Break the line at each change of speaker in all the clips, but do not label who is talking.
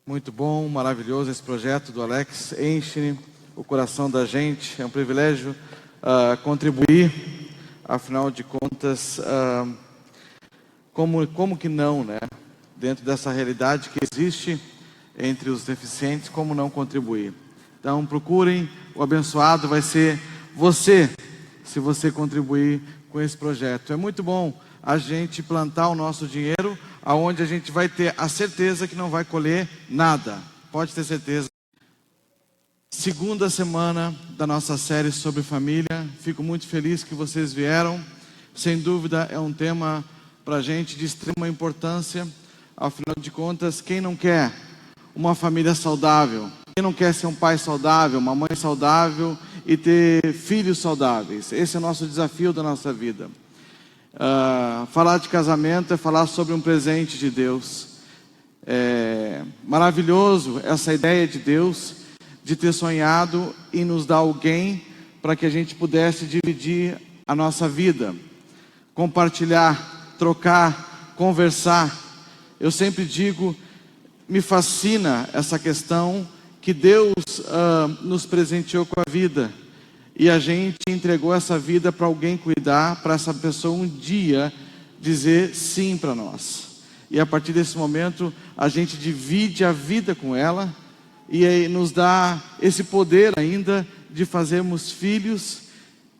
Muito bom, maravilhoso esse projeto do Alex. Enche o coração da gente. É um privilégio contribuir. Afinal de contas, como que não, né? Dentro dessa realidade que existe entre os deficientes, como não contribuir? Então procurem, o abençoado vai ser você, se você contribuir com esse projeto. É muito bom a gente plantar o nosso dinheiro aonde a gente vai ter a certeza que não vai colher nada. Pode ter certeza. Segunda semana da nossa série sobre família. Fico muito feliz que vocês vieram. Sem dúvida é um tema para a gente de extrema importância. Afinal de contas, quem não quer uma família saudável? Quem não quer ser um pai saudável, uma mãe saudável e ter filhos saudáveis? Esse é o nosso desafio da nossa vida. Falar de casamento é falar sobre um presente de Deus. É maravilhoso essa ideia de Deus de ter sonhado em nos dar alguém para que a gente pudesse dividir a nossa vida, compartilhar, trocar, conversar. Eu sempre digo, me fascina essa questão que Deus nos presenteou com a vida. E a gente entregou essa vida para alguém cuidar, para essa pessoa um dia dizer sim para nós. E a partir desse momento, a gente divide a vida com ela e aí nos dá esse poder ainda de fazermos filhos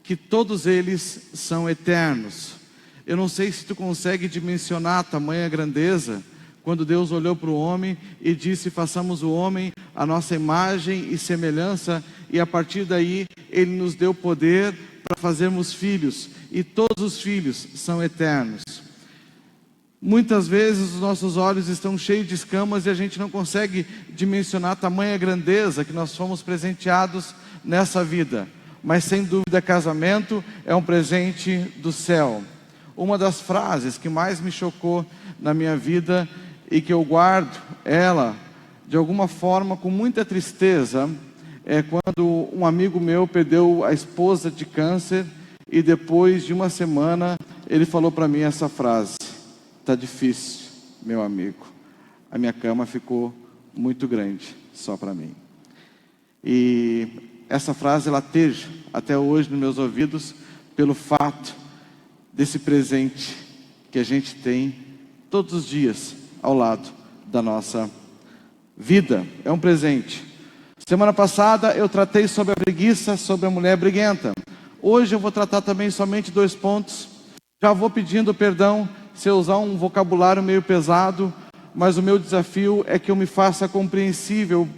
que todos eles são eternos. Eu não sei se tu consegue dimensionar a tamanha grandeza quando Deus olhou para o homem e disse: façamos o homem a nossa imagem e semelhança, e a partir daí Ele nos deu poder para fazermos filhos, e todos os filhos são eternos. Muitas vezes os nossos olhos estão cheios de escamas e a gente não consegue dimensionar a tamanha grandeza que nós fomos presenteados nessa vida. Mas sem dúvida, casamento é um presente do céu. Uma das frases que mais me chocou na minha vida e que eu guardo ela, de alguma forma, com muita tristeza, é quando um amigo meu perdeu a esposa de câncer e depois de uma semana ele falou para mim essa frase: tá difícil, meu amigo, a minha cama ficou muito grande só para mim. E essa frase lateja até hoje nos meus ouvidos pelo fato desse presente que a gente tem todos os dias ao lado da nossa vida. É um presente. Semana passada eu tratei sobre a preguiça, sobre a mulher briguenta. Hoje eu vou tratar também somente 2 pontos. Já vou pedindo perdão se eu usar um vocabulário meio pesado, mas o meu desafio é que eu me faça compreensível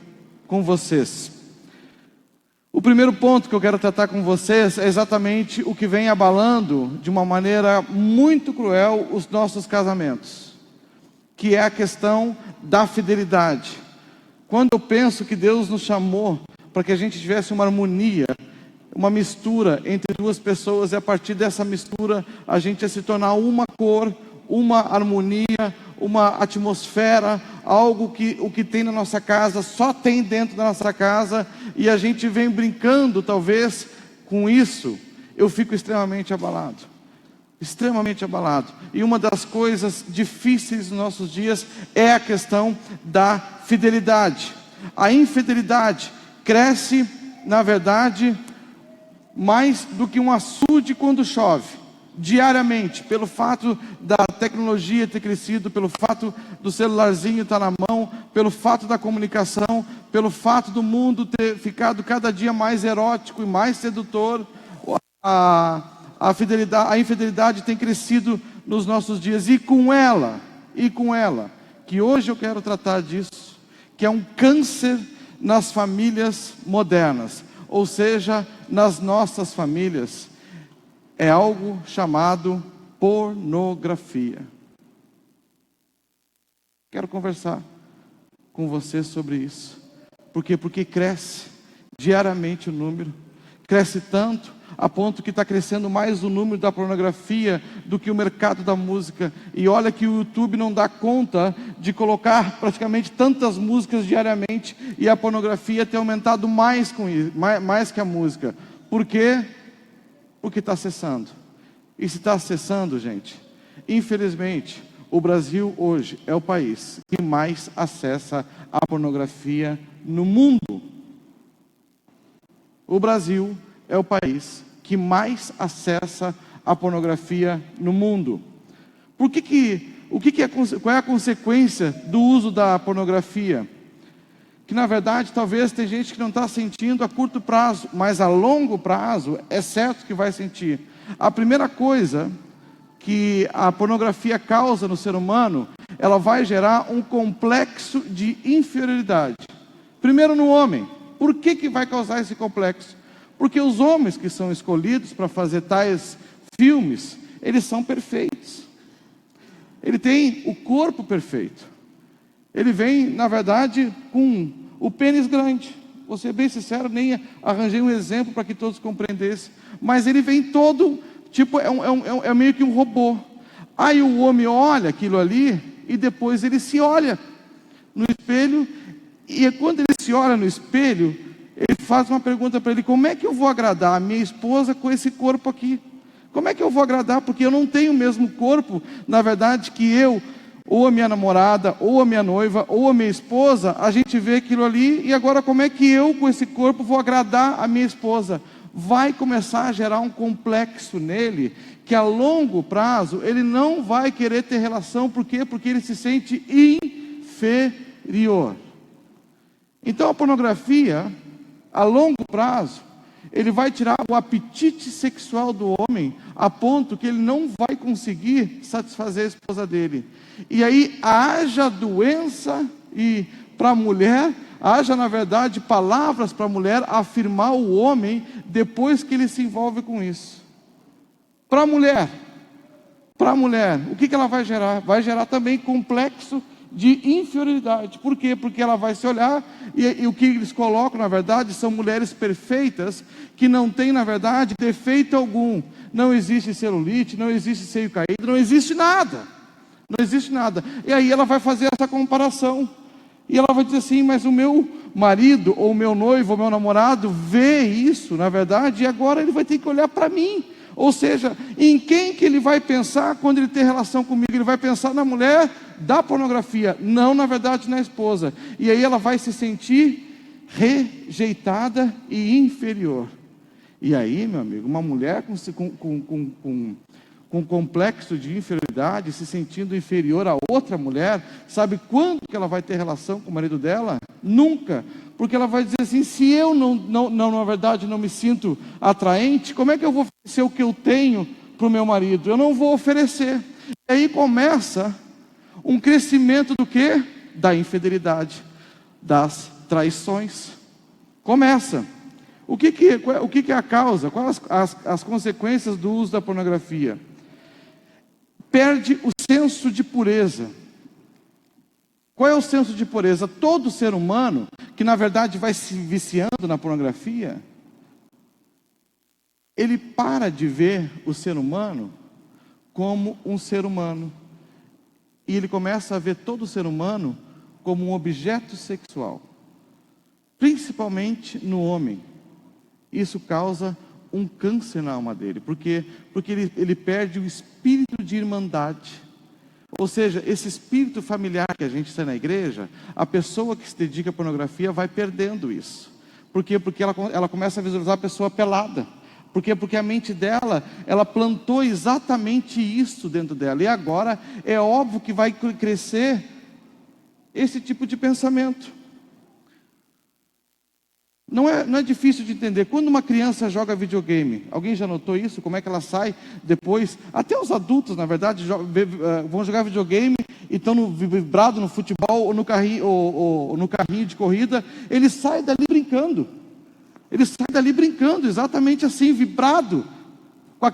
com vocês. O primeiro ponto que eu quero tratar com vocês é exatamente o que vem abalando de uma maneira muito cruel os nossos casamentos, que é a questão da fidelidade. Quando eu penso que Deus nos chamou para que a gente tivesse uma harmonia, uma mistura entre 2 pessoas, e a partir dessa mistura a gente ia se tornar uma cor, uma harmonia, uma atmosfera, algo que o que tem na nossa casa só tem dentro da nossa casa, e a gente vem brincando talvez com isso. Eu fico extremamente abalado. Extremamente abalado. E uma das coisas difíceis dos nossos dias é a questão da fidelidade. A infidelidade cresce, na verdade, mais do que um açude quando chove, diariamente, pelo fato da tecnologia ter crescido, pelo fato do celularzinho estar na mão, pelo fato da comunicação, pelo fato do mundo ter ficado cada dia mais erótico e mais sedutor. A infidelidade tem crescido nos nossos dias, e com ela, que hoje eu quero tratar disso, que é um câncer nas famílias modernas, ou seja, nas nossas famílias, é algo chamado pornografia. Quero conversar com você sobre isso. Por quê? Porque cresce diariamente o número, cresce tanto a ponto que está crescendo mais o número da pornografia do que o mercado da música. E olha que o YouTube não dá conta de colocar praticamente tantas músicas diariamente, e a pornografia tem aumentado mais que a música. Por quê? Porque está acessando. E se está acessando, gente, infelizmente, o Brasil hoje é o país que mais acessa a pornografia no mundo. O Brasil é o país que mais acessa a pornografia no mundo. Qual é a consequência do uso da pornografia? Que na verdade talvez tem gente que não está sentindo a curto prazo, mas a longo prazo é certo que vai sentir. A primeira coisa que a pornografia causa no ser humano, ela vai gerar um complexo de inferioridade. Primeiro no homem. Por que vai causar esse complexo? Porque os homens que são escolhidos para fazer tais filmes, eles são perfeitos. Ele tem o corpo perfeito. Ele vem, na verdade, com o pênis grande. Vou ser bem sincero, nem arranjei um exemplo para que todos compreendessem. Mas ele vem todo, tipo, é meio que um robô. Aí o homem olha aquilo ali e depois ele se olha no espelho. E quando ele se olha no espelho, ele faz uma pergunta para ele: como é que eu vou agradar a minha esposa com esse corpo aqui? Como é que eu vou agradar? Porque eu não tenho o mesmo corpo, na verdade, que eu, ou a minha namorada, ou a minha noiva, ou a minha esposa. A gente vê aquilo ali, e agora como é que eu, com esse corpo, vou agradar a minha esposa? Vai começar a gerar um complexo nele, que a longo prazo, ele não vai querer ter relação. Por quê? Porque ele se sente inferior. Então a pornografia, a longo prazo, ele vai tirar o apetite sexual do homem, a ponto que ele não vai conseguir satisfazer a esposa dele. E aí haja doença e para a mulher, haja na verdade palavras para a mulher afirmar o homem depois que ele se envolve com isso. Para a mulher, o que ela vai gerar? Vai gerar também complexo de inferioridade. Por quê? Porque ela vai se olhar e o que eles colocam, na verdade, são mulheres perfeitas, que não têm, na verdade, defeito algum. Não existe celulite, não existe seio caído, não existe nada. Não existe nada. E aí ela vai fazer essa comparação. E ela vai dizer assim: mas o meu marido, ou o meu noivo, ou o meu namorado, vê isso, na verdade, e agora ele vai ter que olhar para mim. Ou seja, em quem que ele vai pensar quando ele tem relação comigo? Ele vai pensar na mulher da pornografia, não na verdade na esposa. E aí ela vai se sentir rejeitada e inferior. E aí, meu amigo, uma mulher com complexo de inferioridade, se sentindo inferior a outra mulher, sabe quando que ela vai ter relação com o marido dela? Nunca. Porque ela vai dizer assim: se eu na verdade não me sinto atraente, como é que eu vou oferecer o que eu tenho para o meu marido? Eu não vou oferecer. E aí começa um crescimento do quê? Da infidelidade, das traições. Começa. O que é a causa? Quais as consequências do uso da pornografia? Perde o senso de pureza. Qual é o senso de pureza? Todo ser humano que na verdade vai se viciando na pornografia, ele para de ver o ser humano como um ser humano. E ele começa a ver todo ser humano como um objeto sexual. Principalmente no homem. Isso causa um câncer na alma dele. Porque ele perde o espírito de irmandade. Ou seja, esse espírito familiar que a gente tem na igreja, a pessoa que se dedica à pornografia vai perdendo isso. Por quê? Porque ela começa a visualizar a pessoa pelada. Por quê? Porque a mente dela, ela plantou exatamente isso dentro dela. E agora é óbvio que vai crescer esse tipo de pensamento. Não é difícil de entender. Quando uma criança joga videogame, alguém já notou isso? Como é que ela sai depois? Até os adultos, na verdade, vão jogar videogame e estão vibrado no futebol ou no carrinho de corrida. Ele sai dali brincando. Ele sai dali brincando, exatamente assim, vibrado com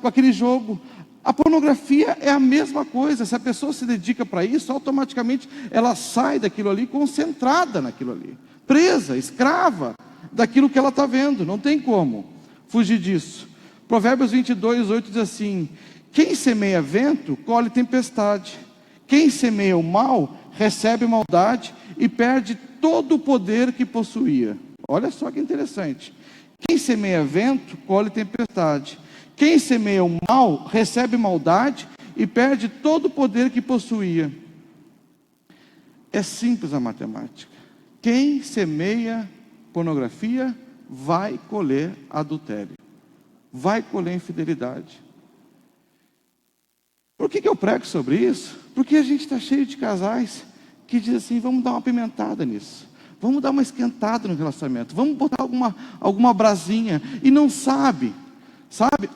aquele jogo. A pornografia é a mesma coisa. Se a pessoa se dedica para isso, automaticamente ela sai daquilo ali, concentrada naquilo ali, presa, escrava daquilo que ela está vendo. Não tem como fugir disso. Provérbios 22:8 diz assim: quem semeia vento, colhe tempestade. Quem semeia o mal, recebe maldade e perde todo o poder que possuía. Olha só que interessante. Quem semeia vento, colhe tempestade. Quem semeia o mal, recebe maldade e perde todo o poder que possuía. É simples a matemática. Quem semeia pornografia vai colher adultério, vai colher infidelidade. Por que eu prego sobre isso? Porque a gente está cheio de casais que dizem assim: vamos dar uma pimentada nisso, vamos dar uma esquentada no relacionamento, vamos botar alguma brasinha, e não sabe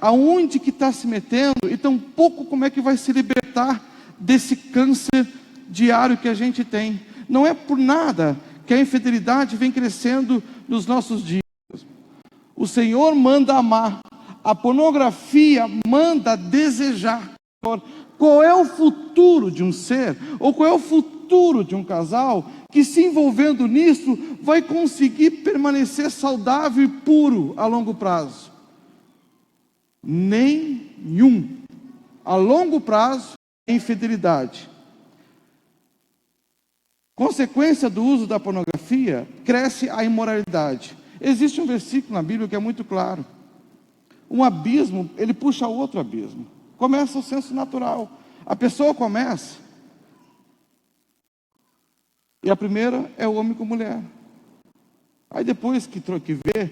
aonde que está se metendo, e tampouco como é que vai se libertar desse câncer diário que a gente tem. Não é por nada que a infidelidade vem crescendo nos nossos dias. O Senhor manda amar, a pornografia manda desejar. Qual é o futuro de um ser, ou qual é o futuro de um casal que, se envolvendo nisso, vai conseguir permanecer saudável e puro a longo prazo? Nenhum. A longo prazo, é infidelidade. Consequência do uso da pornografia, cresce a imoralidade. Existe um versículo na Bíblia que é muito claro: um abismo, ele puxa outro abismo. Começa o senso natural. A pessoa começa, e a primeira é o homem com mulher. Aí depois que vê,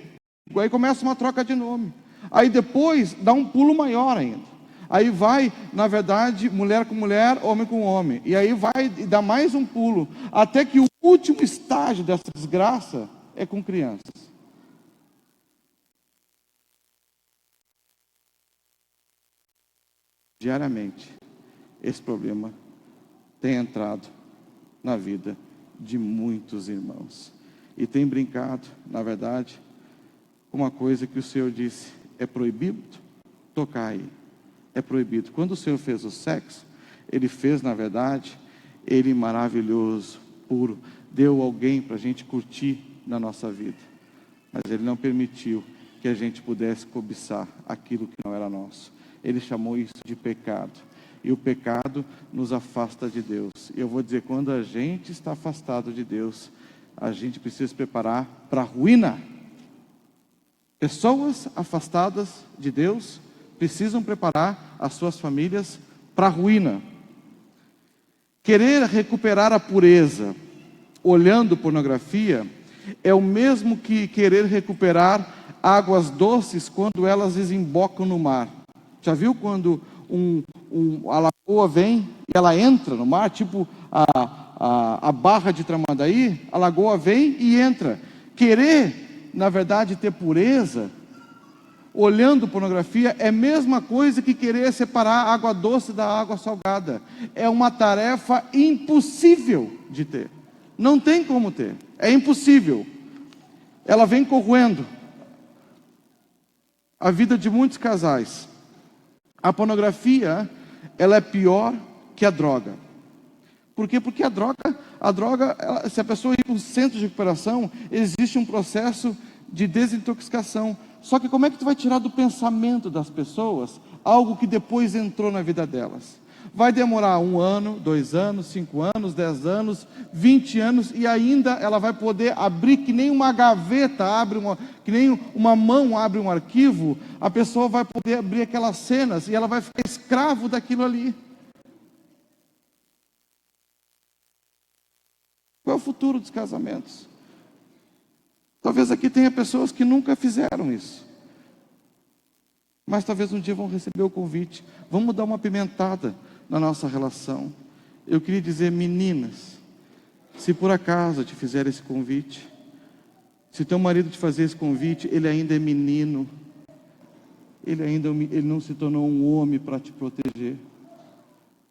aí começa uma troca de nome. Aí depois dá um pulo maior ainda. Aí vai, na verdade, mulher com mulher, homem com homem. E aí vai e dá mais um pulo, até que o último estágio dessa desgraça é com crianças. Diariamente, esse problema tem entrado na vida de muitos irmãos. E tem brincado, na verdade, com uma coisa que o Senhor disse: é proibido tocar aí. É proibido. Quando o Senhor fez o sexo, Ele fez, na verdade, Ele maravilhoso, puro. Deu alguém para a gente curtir na nossa vida. Mas Ele não permitiu que a gente pudesse cobiçar aquilo que não era nosso. Ele chamou isso de pecado. E o pecado nos afasta de Deus. E eu vou dizer, quando a gente está afastado de Deus, a gente precisa se preparar para a ruína. Pessoas afastadas de Deus precisam preparar as suas famílias para a ruína. Querer recuperar a pureza olhando pornografia é o mesmo que querer recuperar águas doces quando elas desembocam no mar. Já viu quando a lagoa vem e ela entra no mar, tipo a Barra de Tramandaí? A lagoa vem e entra. Querer, na verdade, ter pureza olhando pornografia é a mesma coisa que querer separar a água doce da água salgada. É uma tarefa impossível de ter. Não tem como ter. É impossível. Ela vem corroendo a vida de muitos casais. A pornografia, ela é pior que a droga. Por quê? Porque a droga, se a pessoa ir para um centro de recuperação, existe um processo de desintoxicação. Só que como é que tu vai tirar do pensamento das pessoas algo que depois entrou na vida delas? Vai demorar 1 ano, 2 anos, 5 anos, 10 anos, 20 anos, e ainda ela vai poder abrir que nem uma gaveta abre, que nem uma mão abre um arquivo. A pessoa vai poder abrir aquelas cenas e ela vai ficar escravo daquilo ali. Qual é o futuro dos casamentos? Talvez aqui tenha pessoas que nunca fizeram isso, mas talvez um dia vão receber o convite. Vamos dar uma pimentada na nossa relação. Eu queria dizer, meninas, se por acaso te fizer esse convite, se teu marido te fazer esse convite, ele ainda é menino, ele não se tornou um homem para te proteger.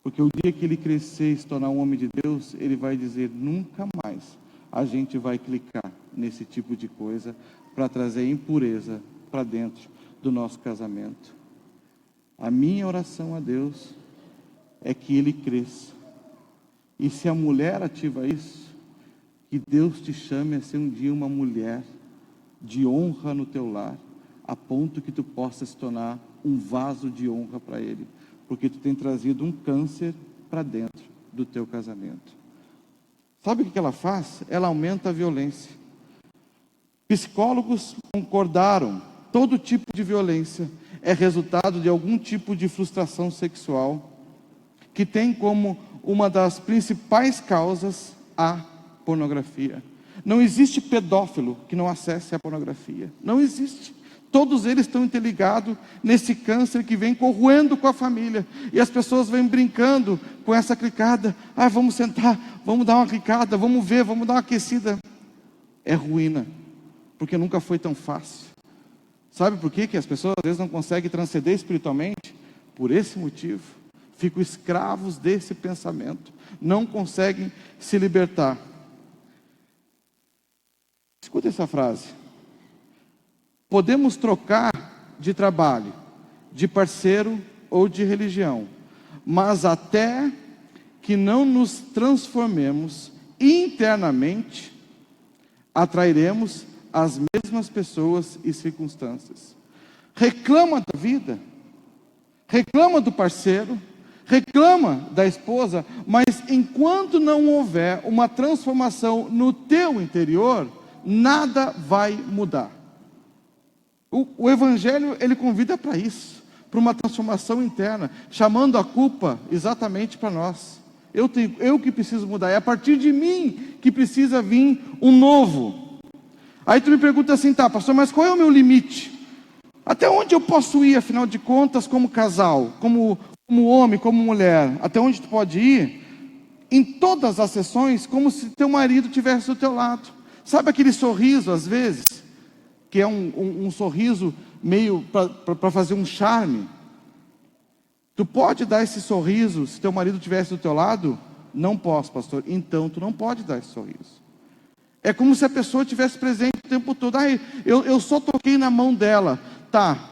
Porque o dia que ele crescer e se tornar um homem de Deus, ele vai dizer: nunca mais a gente vai clicar nesse tipo de coisa para trazer impureza para dentro do nosso casamento. A minha oração a Deus é que ele cresça. E se a mulher ativa isso, que Deus te chame a ser um dia uma mulher de honra no teu lar, a ponto que tu possa se tornar um vaso de honra para Ele, porque tu tem trazido um câncer para dentro do teu casamento. Sabe o que ela faz? Ela aumenta a violência. Psicólogos concordaram, todo tipo de violência é resultado de algum tipo de frustração sexual que tem como uma das principais causas a pornografia. Não existe pedófilo que não acesse a pornografia. Não existe. Todos eles estão interligados nesse câncer que vem corroendo com a família. E as pessoas vêm brincando com essa clicada. Ah, vamos sentar, vamos dar uma clicada, vamos ver, vamos dar uma aquecida. É ruína, porque nunca foi tão fácil. Sabe por que as pessoas às vezes não conseguem transcender espiritualmente? Por esse motivo. Ficam escravos desse pensamento. Não conseguem se libertar. Escuta essa frase. Podemos trocar de trabalho, de parceiro ou de religião, mas até que não nos transformemos internamente, atrairemos as mesmas pessoas e circunstâncias. Reclama da vida, reclama do parceiro, reclama da esposa, mas enquanto não houver uma transformação no teu interior, nada vai mudar. O Evangelho, ele convida para isso, para uma transformação interna, chamando a culpa exatamente para nós. Eu que preciso mudar, é a partir de mim que precisa vir um novo. Aí tu me pergunta assim, tá, pastor, mas qual é o meu limite? Até onde eu posso ir, afinal de contas, como casal, como homem, como mulher? Até onde tu pode ir? Em todas as sessões, como se teu marido estivesse do teu lado. Sabe aquele sorriso, às vezes, que é um sorriso meio para fazer um charme? Tu pode dar esse sorriso se teu marido estivesse do teu lado? Não posso, pastor. Então tu não pode dar esse sorriso. É como se a pessoa estivesse presente o tempo todo. Ah, eu só toquei na mão dela. Tá.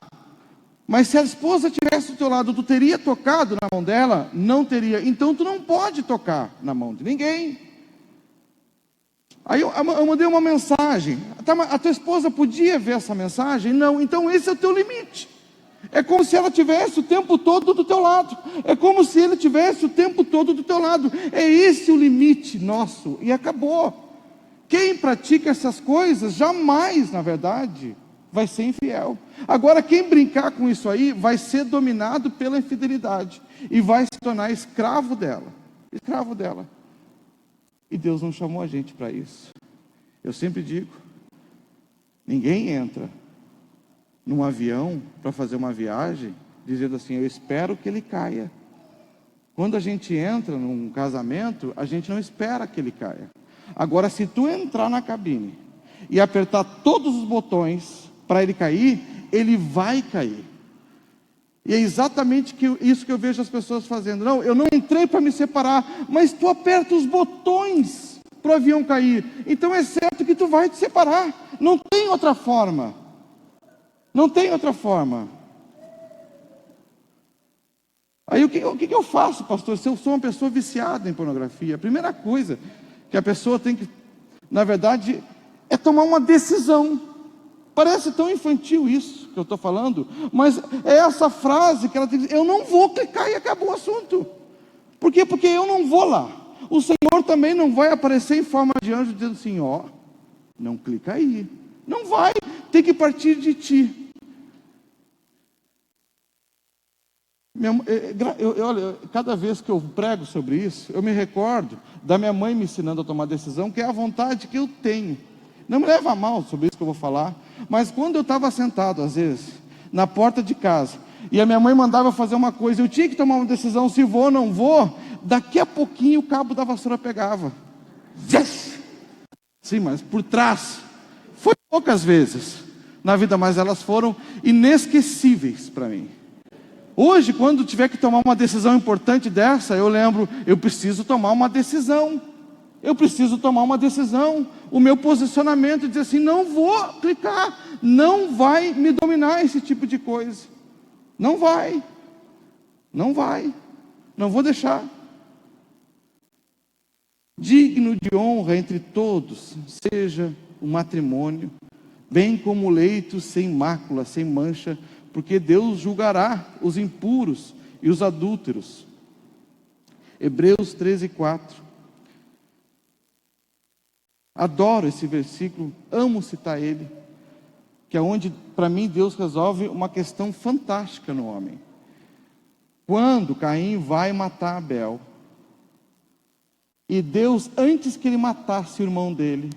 Mas se a esposa estivesse do teu lado, tu teria tocado na mão dela? Não teria. Então tu não pode tocar na mão de ninguém. Aí eu mandei uma mensagem. A tua esposa podia ver essa mensagem? Não. Então esse é o teu limite. É como se ela tivesse o tempo todo do teu lado. É como se ele tivesse o tempo todo do teu lado. É esse o limite nosso. E acabou. Quem pratica essas coisas, jamais, na verdade, vai ser infiel. Agora, quem brincar com isso aí, vai ser dominado pela infidelidade. E vai se tornar escravo dela. Escravo dela. E Deus não chamou a gente para isso. Eu sempre digo, ninguém entra num avião para fazer uma viagem, dizendo assim, eu espero que ele caia. Quando a gente entra num casamento, a gente não espera que ele caia. Agora, se tu entrar na cabine e apertar todos os botões para ele cair, ele vai cair. E é exatamente isso que eu vejo as pessoas fazendo. Não, eu não entrei para me separar, mas tu aperta os botões para o avião cair. Então é certo que tu vai te separar. Não tem outra forma. Não tem outra forma. Aí o que eu faço, pastor? Se eu sou uma pessoa viciada em pornografia, a primeira coisa que a pessoa tem que, na verdade, é tomar uma decisão. Parece tão infantil isso que eu estou falando, mas é essa frase que ela diz, eu não vou clicar e acabou o assunto. Por quê? Porque eu não vou lá. O Senhor também não vai aparecer em forma de anjo dizendo assim, ó, não clica aí. Não vai, tem que partir de ti. Olha, cada vez que eu prego sobre isso, eu me recordo da minha mãe me ensinando a tomar decisão, que é a vontade que eu tenho. Não me leva a mal sobre isso que eu vou falar, mas quando eu estava sentado, às vezes, na porta de casa, e a minha mãe mandava fazer uma coisa, eu tinha que tomar uma decisão, se vou ou não vou, daqui a pouquinho o cabo da vassoura pegava. Yes! Sim, mas por trás. Foi poucas vezes na vida, mas elas foram inesquecíveis para mim. Hoje, quando tiver que tomar uma decisão importante dessa, eu lembro, eu preciso tomar uma decisão. Eu preciso tomar uma decisão. O meu posicionamento é dizer assim, não vou clicar, não vai me dominar esse tipo de coisa. Não vai. Não vai. Não vou deixar. Digno de honra entre todos, seja o matrimônio, bem como o leito sem mácula, sem mancha, porque Deus julgará os impuros e os adúlteros. Hebreus 13:4. Adoro esse versículo, amo citar ele, que é onde, para mim, Deus resolve uma questão fantástica no homem. Quando Caim vai matar Abel, e Deus, antes que ele matasse o irmão dele,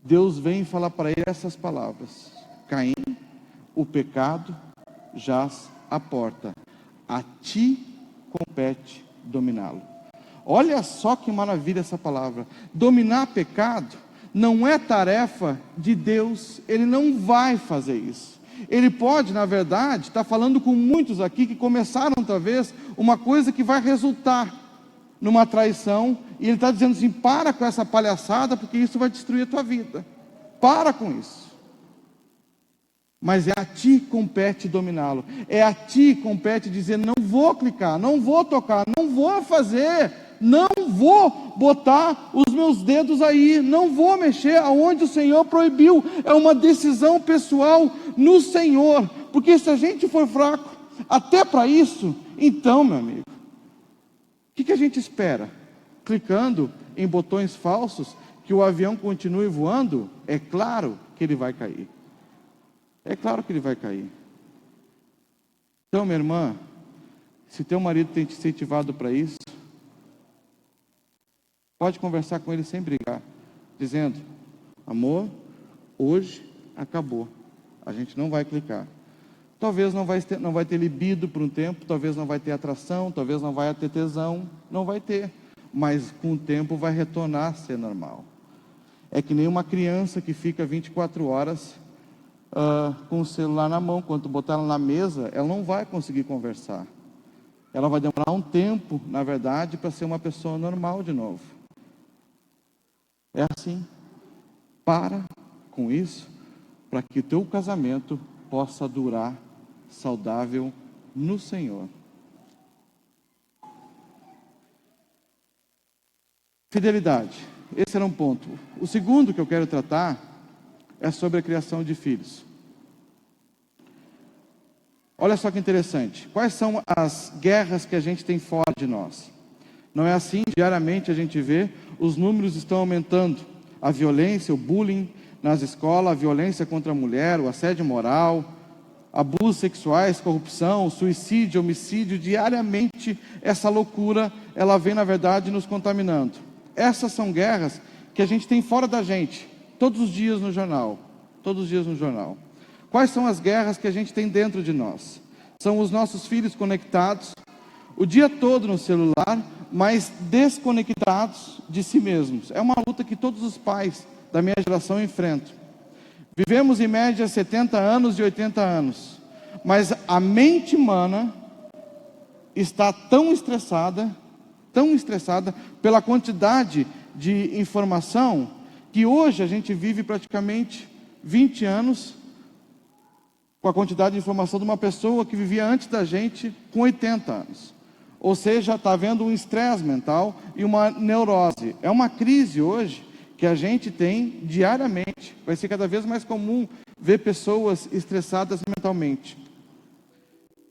Deus vem falar para ele essas palavras: Caim, o pecado jaz à porta, a ti compete dominá-lo. Olha só que maravilha essa palavra. Dominar pecado não é tarefa de Deus, Ele não vai fazer isso. Ele pode, na verdade, estar falando com muitos aqui que começaram talvez uma coisa que vai resultar numa traição, e Ele está dizendo assim: para com essa palhaçada, porque isso vai destruir a tua vida, para com isso. Mas é a ti compete dominá-lo, é a ti compete dizer: não vou clicar, não vou tocar, não vou fazer, não vou botar os meus dedos aí, não vou mexer aonde o Senhor proibiu. É uma decisão pessoal no Senhor, porque se a gente for fraco até para isso, então, meu amigo, o que a gente espera? Clicando em botões falsos, que o avião continue voando? É claro que ele vai cair. É claro que ele vai cair. Então, minha irmã, se teu marido tem te incentivado para isso, pode conversar com ele sem brigar, dizendo: amor, hoje acabou, a gente não vai clicar. Talvez não vai ter libido por um tempo, talvez não vai ter atração, talvez não vai ter tesão, não vai ter, mas com o tempo vai retornar a ser normal. É que nem uma criança que fica 24 horas com o celular na mão. Quando botar ela na mesa, ela não vai conseguir conversar. Ela vai demorar um tempo, na verdade, para ser uma pessoa normal de novo. É assim. Para com isso, para que o teu casamento possa durar saudável no Senhor. Fidelidade. Esse era um ponto. O segundo que eu quero tratar é sobre a criação de filhos. Olha só que interessante. Quais são as guerras que a gente tem fora de nós? Não é assim? Diariamente a gente vê, os números estão aumentando. A violência, o bullying nas escolas, a violência contra a mulher, o assédio moral, abusos sexuais, corrupção, suicídio, homicídio. Diariamente essa loucura, ela vem na verdade nos contaminando. Essas são guerras que a gente tem fora da gente, todos os dias no jornal. Todos os dias no jornal. Quais são as guerras que a gente tem dentro de nós? São os nossos filhos conectados o dia todo no celular, mas desconectados de si mesmos. É uma luta que todos os pais da minha geração enfrentam. Vivemos em média 70 anos e 80 anos, mas a mente humana está tão estressada pela quantidade de informação, que hoje a gente vive praticamente 20 anos com a quantidade de informação de uma pessoa que vivia antes da gente com 80 anos. Ou seja, está havendo um estresse mental e uma neurose. É uma crise hoje que a gente tem diariamente. Vai ser cada vez mais comum ver pessoas estressadas mentalmente.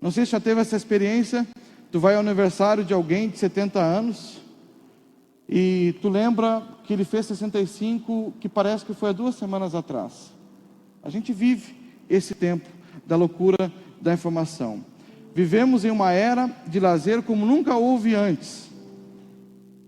Não sei se já teve essa experiência. Tu vai ao aniversário de alguém de 70 anos e tu lembra que ele fez 65, que parece que foi há 2 semanas atrás. A gente vive esse tempo da loucura da informação. Vivemos em uma era de lazer como nunca houve antes.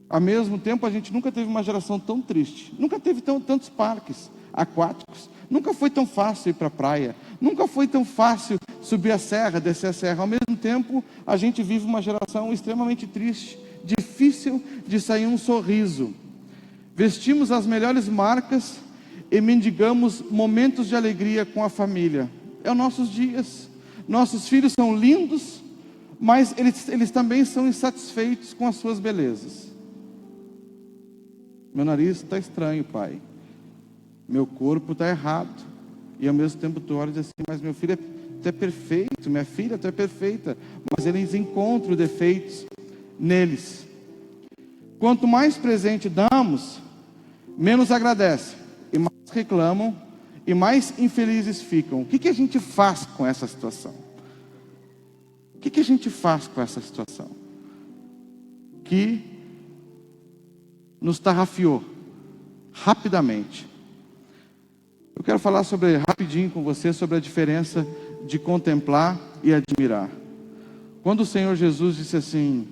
Ao mesmo tempo, a gente nunca teve uma geração tão triste. Nunca teve tantos parques aquáticos. Nunca foi tão fácil ir para a praia. Nunca foi tão fácil subir a serra, descer a serra. Ao mesmo tempo, a gente vive uma geração extremamente triste, difícil de sair um sorriso. Vestimos as melhores marcas e mendigamos momentos de alegria com a família. É os nossos dias. Nossos filhos são lindos, mas eles também são insatisfeitos com as suas belezas. Meu nariz está estranho, pai. Meu corpo está errado. E ao mesmo tempo tu olha e diz assim: mas meu filho, tu é perfeito, minha filha, tu é perfeita. Mas eles encontram defeitos neles. Quanto mais presente damos, menos agradecem, e mais reclamam, e mais infelizes ficam. O que a gente faz com essa situação? O que a gente faz com essa situação? Que nos tarrafiou rapidamente. Eu quero falar rapidinho com você sobre a diferença de contemplar e admirar. Quando o Senhor Jesus disse assim,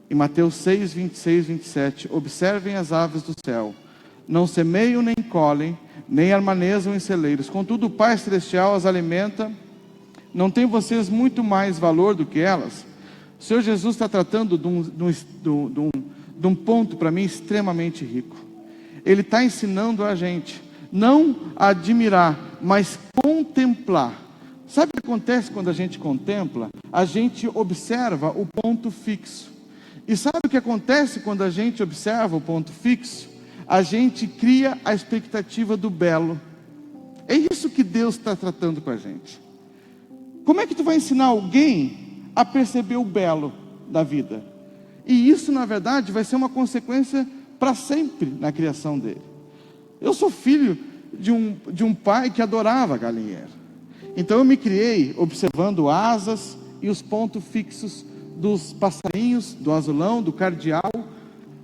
em Mateus 6, 26, 27, observem as aves do céu, não semeiam nem colhem, nem armazenam em celeiros, contudo o Pai Celestial as alimenta, não tem vocês muito mais valor do que elas? O Senhor Jesus está tratando de um ponto para mim extremamente rico. Ele está ensinando a gente, não a admirar, mas contemplar. Sabe o que acontece quando a gente contempla? A gente observa o ponto fixo. E sabe o que acontece quando a gente observa o ponto fixo? A gente cria a expectativa do belo. É isso que Deus está tratando com a gente. Como é que tu vai ensinar alguém a perceber o belo da vida? E isso, na verdade, vai ser uma consequência para sempre na criação dele. Eu sou filho de um pai que adorava galinheiro. Então eu me criei observando asas e os pontos fixos dos passarinhos, do azulão, do cardeal,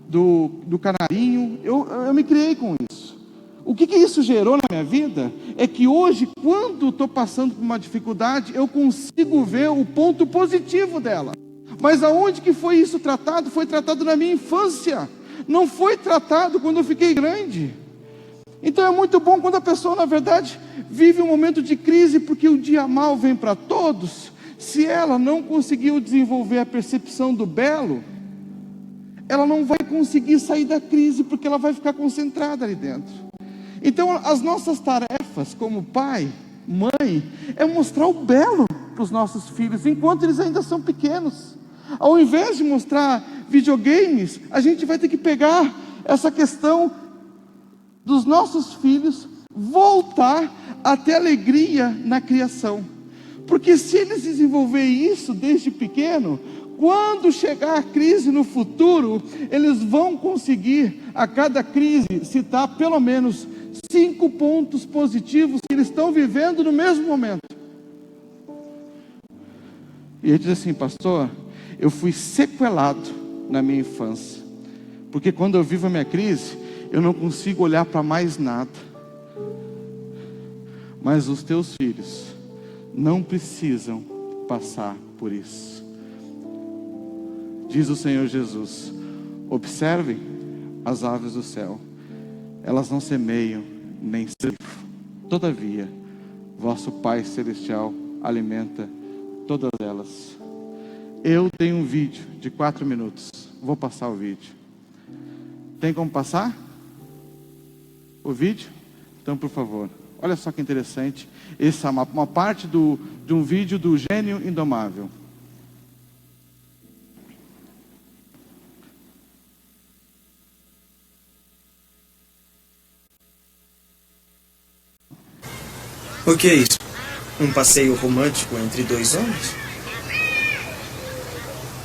do canarinho. Eu me criei com isso. O que isso gerou na minha vida é que hoje, quando estou passando por uma dificuldade, eu consigo ver o ponto positivo dela. Mas aonde que foi isso tratado? Foi tratado na minha infância. Não foi tratado quando eu fiquei grande. Então é muito bom quando a pessoa, na verdade, vive um momento de crise, porque o dia mal vem para todos. Se ela não conseguiu desenvolver a percepção do belo, ela não vai conseguir sair da crise, porque ela vai ficar concentrada ali dentro. Então as nossas tarefas como pai, mãe, é mostrar o belo para os nossos filhos, enquanto eles ainda são pequenos. Ao invés de mostrar videogames, a gente vai ter que pegar essa questão dos nossos filhos, voltar a ter alegria na criação. Porque se eles desenvolverem isso desde pequeno, quando chegar a crise no futuro, eles vão conseguir, a cada crise, citar pelo menos 5 pontos positivos que eles estão vivendo no mesmo momento. E ele diz assim: pastor, eu fui sequelado na minha infância, porque quando eu vivo a minha crise, eu não consigo olhar para mais nada. Mas os teus filhos não precisam passar por isso. Diz o Senhor Jesus: observem as aves do céu, elas não semeiam nem ceifam, todavia vosso Pai Celestial alimenta todas elas. Eu tenho um vídeo de 4 minutos, vou passar o vídeo. Tem como passar o vídeo? Então, por favor, olha só que interessante. Essa é uma parte de um vídeo do Gênio Indomável.
O que é isso? Um passeio romântico entre 2 homens?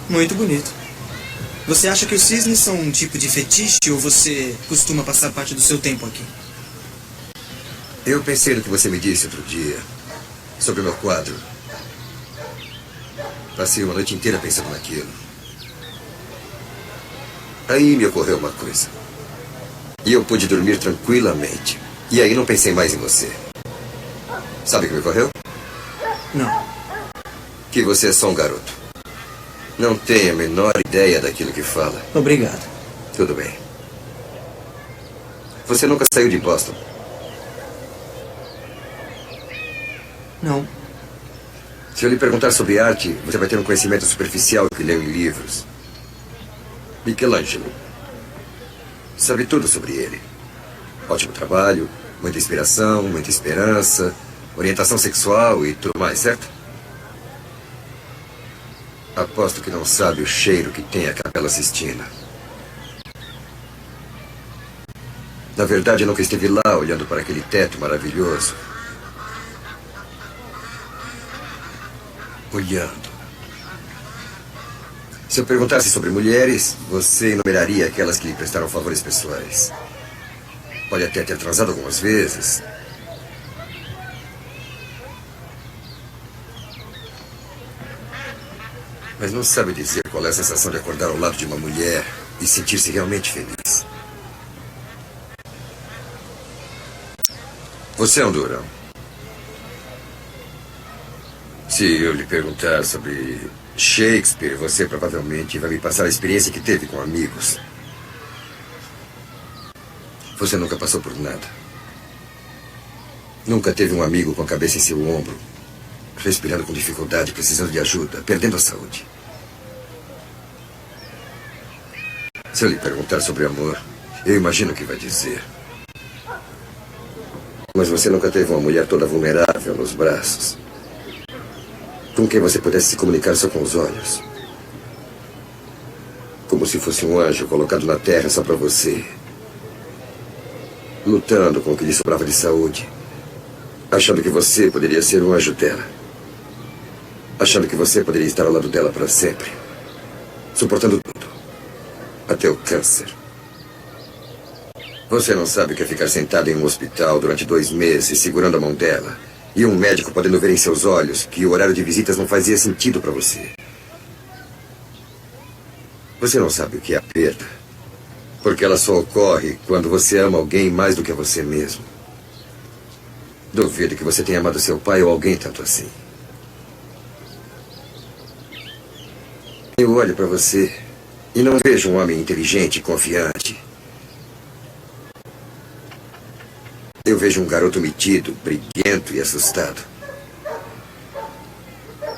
Muito bonito. Você acha que os cisnes são um tipo de fetiche ou você costuma passar parte do seu tempo aqui?
Eu pensei no que você me disse outro dia sobre o meu quadro. Passei uma noite inteira pensando naquilo. Aí me ocorreu uma coisa. E eu pude dormir tranquilamente. E aí não pensei mais em você. Sabe o que me ocorreu?
Não.
Que você é só um garoto. Não tem a menor ideia daquilo que fala.
Obrigado.
Tudo bem. Você nunca saiu de Boston?
Não.
Se eu lhe perguntar sobre arte, você vai ter um conhecimento superficial que leu em livros. Michelangelo. Sabe tudo sobre ele. Ótimo trabalho, muita inspiração, muita esperança, orientação sexual e tudo mais, certo? Aposto que não sabe o cheiro que tem a Capela Sistina. Na verdade, eu nunca estive lá olhando para aquele teto maravilhoso. Olhando. Se eu perguntasse sobre mulheres, você enumeraria aquelas que lhe prestaram favores pessoais. Pode até ter transado algumas vezes. Mas não sabe dizer qual é a sensação de acordar ao lado de uma mulher e sentir-se realmente feliz. Você é um durão. Se eu lhe perguntar sobre Shakespeare, você provavelmente vai me passar a experiência que teve com amigos. Você nunca passou por nada. Nunca teve um amigo com a cabeça em seu ombro, respirando com dificuldade, precisando de ajuda, perdendo a saúde. Se eu lhe perguntar sobre amor, eu imagino o que vai dizer. Mas você nunca teve uma mulher toda vulnerável nos braços, com quem você pudesse se comunicar só com os olhos. Como se fosse um anjo colocado na terra só para você. Lutando com o que lhe sobrava de saúde. Achando que você poderia ser um anjo dela. Achando que você poderia estar ao lado dela para sempre. Suportando tudo. Até o câncer. Você não sabe o que é ficar sentado em um hospital durante 2 meses, segurando a mão dela. E um médico podendo ver em seus olhos que o horário de visitas não fazia sentido para você. Você não sabe o que é a perda. Porque ela só ocorre quando você ama alguém mais do que a você mesmo. Duvido que você tenha amado seu pai ou alguém tanto assim. Eu olho para você e não vejo um homem inteligente e confiante. Eu vejo um garoto metido, briguento e assustado.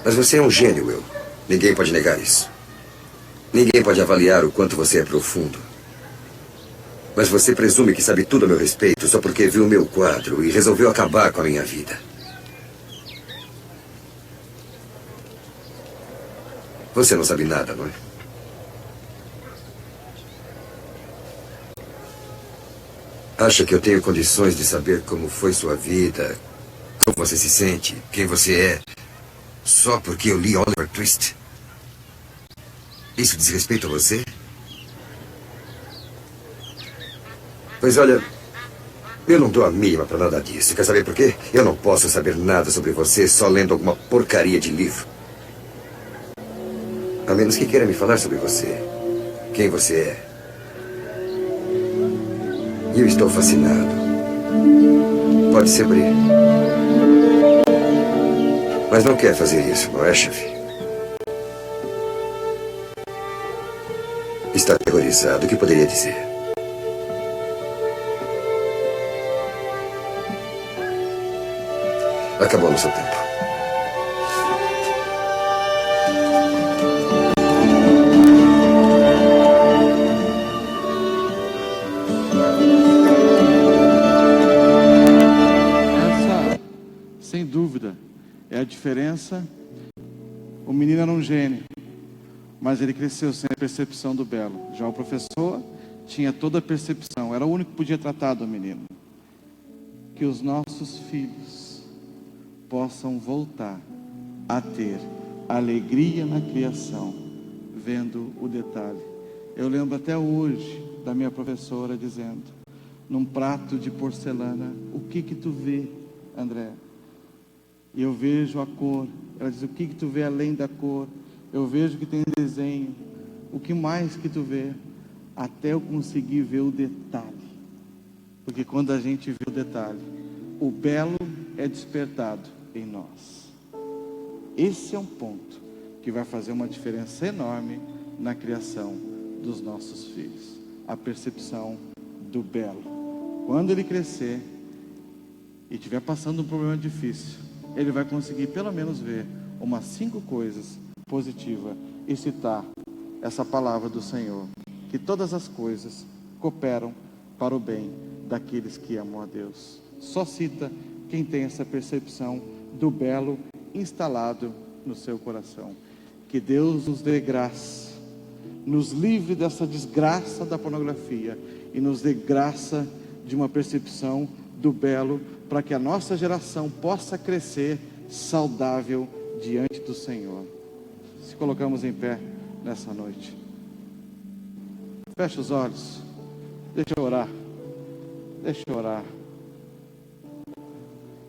Mas você é um gênio, Will. Ninguém pode negar isso. Ninguém pode avaliar o quanto você é profundo. Mas você presume que sabe tudo a meu respeito só porque viu o meu quadro e resolveu acabar com a minha vida. Você não sabe nada, não é? Acha que eu tenho condições de saber como foi sua vida, como você se sente, quem você é, só porque eu li Oliver Twist? Isso diz respeito a você? Pois olha, eu não dou a mínima para nada disso. Quer saber por quê? Eu não posso saber nada sobre você só lendo alguma porcaria de livro. A menos que queira me falar sobre você, quem você é. E eu estou fascinado. Pode se abrir. Mas não quer fazer isso, não é, chefe? Está aterrorizado. O que poderia dizer? Acabou no seu tempo.
Essa, sem dúvida, é a diferença. O menino era um gênio, mas ele cresceu sem a percepção do belo. Já o professor tinha toda a percepção, era o único que podia tratar do menino. Que os nossos filhos possam voltar a ter alegria na criação, vendo o detalhe. Eu lembro até hoje da minha professora dizendo, num prato de porcelana, o que tu vê, André? E eu vejo a cor. Ela diz, o que tu vê além da cor? Eu vejo que tem desenho. O que mais que tu vê? Até eu conseguir ver o detalhe. Porque quando a gente vê o detalhe, o belo é despertado em nós. Esse é um ponto que vai fazer uma diferença enorme na criação dos nossos filhos. A percepção do belo. Quando ele crescer e estiver passando um problema difícil, ele vai conseguir pelo menos ver umas 5 coisas positivas e citar essa palavra do Senhor, que todas as coisas cooperam para o bem daqueles que amam a Deus. Só cita quem tem essa percepção do belo instalado no seu coração. Que Deus nos dê graça, nos livre dessa desgraça da pornografia e nos dê graça de uma percepção do belo, para que a nossa geração possa crescer saudável diante do Senhor. Se colocamos em pé nessa noite, fecha os olhos, deixa eu orar,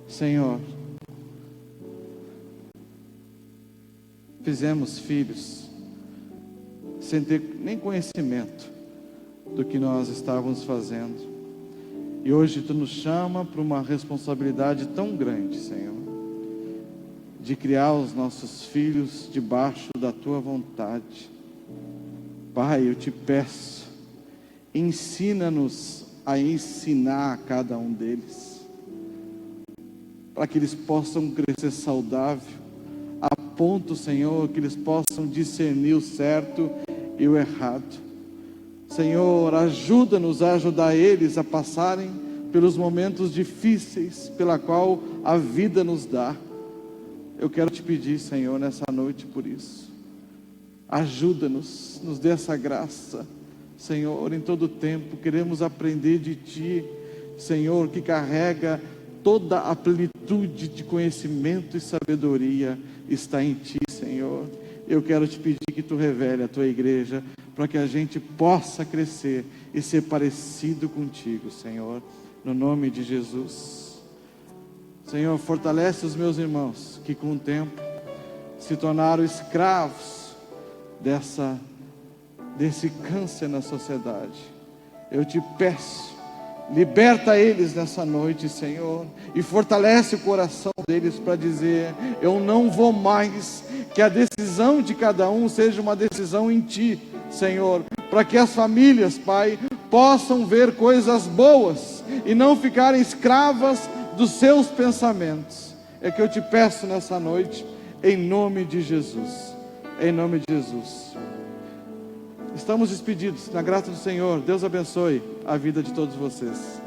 Senhor, fizemos filhos sem ter nem conhecimento do que nós estávamos fazendo, e hoje Tu nos chama para uma responsabilidade tão grande, Senhor. de criar os nossos filhos debaixo da tua vontade. Pai, eu te peço, ensina-nos a ensinar a cada um deles, para que eles possam crescer saudável, a ponto, Senhor, que eles possam discernir o certo e o errado. Senhor, ajuda-nos a ajudar eles a passarem pelos momentos difíceis pela qual a vida nos dá. Eu quero te pedir, Senhor, nessa noite por isso. Ajuda-nos, nos dê essa graça, Senhor, em todo tempo. Queremos aprender de Ti, Senhor, que carrega toda a plenitude de conhecimento e sabedoria está em Ti, Senhor. Eu quero te pedir que Tu revele a Tua igreja, para que a gente possa crescer e ser parecido contigo, Senhor, no nome de Jesus. Senhor, fortalece os meus irmãos, que com o tempo se tornaram escravos desse câncer na sociedade. Eu te peço, liberta eles nessa noite, Senhor, e fortalece o coração deles para dizer: eu não vou mais, que a decisão de cada um seja uma decisão em Ti, Senhor, para que as famílias, Pai, possam ver coisas boas e não ficarem escravas dos seus pensamentos. É que eu te peço nessa noite, em nome de Jesus, em nome de Jesus. Estamos despedidos, na graça do Senhor. Deus abençoe a vida de todos vocês.